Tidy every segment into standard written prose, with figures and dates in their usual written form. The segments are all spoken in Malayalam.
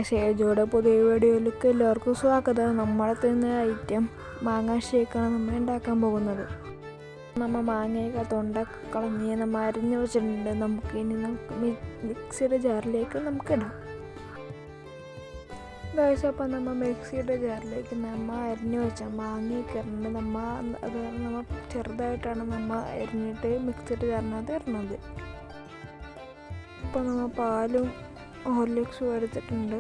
ഷേജോയുടെ പുതിയ വീഡിയോയിലേക്ക് എല്ലാവർക്കും സ്വാഗതം. നമ്മളെ തിന്ന ഐറ്റം മാങ്ങ ഷേക്കാണ് നമ്മൾ ഉണ്ടാക്കാൻ പോകുന്നത്. നമ്മൾ മാങ്ങയൊക്കെ തൊണ്ടൊക്കെ കളഞ്ഞ് നമ്മൾ അരിഞ്ഞ് വെച്ചിട്ടുണ്ട്. നമുക്ക് മിക്സിയുടെ ജാറിലേക്ക് നമുക്കിടാം. അപ്പം നമ്മൾ മിക്സിയുടെ ജാറിലേക്ക് നമ്മൾ അരിഞ്ഞ് വെച്ച മാങ്ങയൊക്കെ ഇടുന്നുണ്ട്. നമ്മൾ ചെറുതായിട്ടാണ് നമ്മൾ അരിഞ്ഞിട്ട് മിക്സിയുടെ ജാറിനകത്ത് ഇടുന്നത്. അപ്പോൾ നമ്മൾ പാലും ഹോർലിക്സും എടുത്തിട്ടുണ്ട്.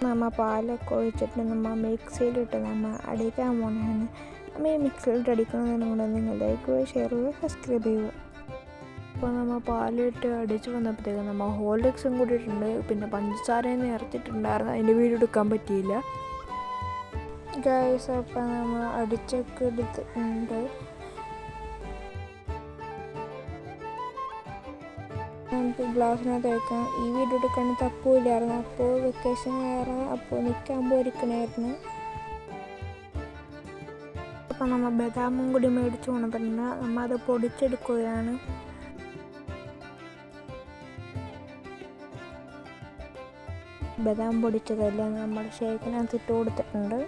നമ്മൾ പാലൊക്കെ ഒഴിച്ചിട്ട് നമ്മൾ മിക്സിയിലിട്ട് നമ്മൾ അടിക്കാൻ പോകുന്നതാണ്. നമ്മൾ ഈ മിക്സിയിലിട്ട് അടിക്കുന്നതിന് കൂടെ നിങ്ങൾ ലൈക്ക് ചെയ്യുക, ഷെയർ ചെയ്യുക, സബ്സ്ക്രൈബ് ചെയ്യുക. അപ്പോൾ നമ്മൾ പാലിട്ട് അടിച്ച് വന്നപ്പോഴത്തേക്കും നമ്മൾ ഹോർലിക്സും കൂടിയിട്ടുണ്ട്. പിന്നെ പഞ്ചസാരയും നിറച്ചിട്ടുണ്ടായിരുന്നു, അതിൻ്റെ വീഡിയോ എടുക്കാൻ പറ്റിയില്ല ഗൈസ്. അപ്പോൾ നമ്മൾ അടിച്ചൊക്കെ എടുത്തിട്ടുണ്ട്. നമുക്ക് ഗ്ലാസ്സിനകത്ത് വയ്ക്കാം. ഈ വീഡിയോ എടുക്കാൻ തപ്പുമില്ലായിരുന്നു. അപ്പോൾ വെക്കേഷൻ ആയിരുന്നു, അപ്പോൾ നിൽക്കാൻ പോയിരിക്കണമായിരുന്നു. അപ്പോൾ നമ്മൾ ബദാമും കൂടി മേടിച്ച് കൊണ്ടിട്ടുണ്ട്. നമ്മൾ അത് പൊടിച്ചെടുക്കുകയാണ്. ബദാം പൊടിച്ചതെല്ലാം നമ്മുടെ ഷേക്കിനകത്ത് ഇട്ട് കൊടുത്തിട്ടുണ്ട്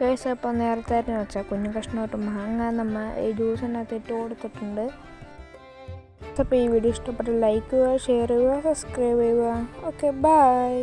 ഗൈസ്. അപ്പോൾ നേരത്തെ വെച്ചാൽ കുഞ്ഞു കഷ്ണമായിട്ട് മാങ്ങ നമ്മൾ ഈ ജ്യൂസിനകത്ത് ഇട്ട് കൊടുത്തിട്ടുണ്ട്. അപ്പോൾ ഈ വീഡിയോ ഇഷ്ടപ്പെട്ട ലൈക്ക് ചെയ്യുക, ഷെയർ ചെയ്യുക, സബ്സ്ക്രൈബ് ചെയ്യുക. Okay, by.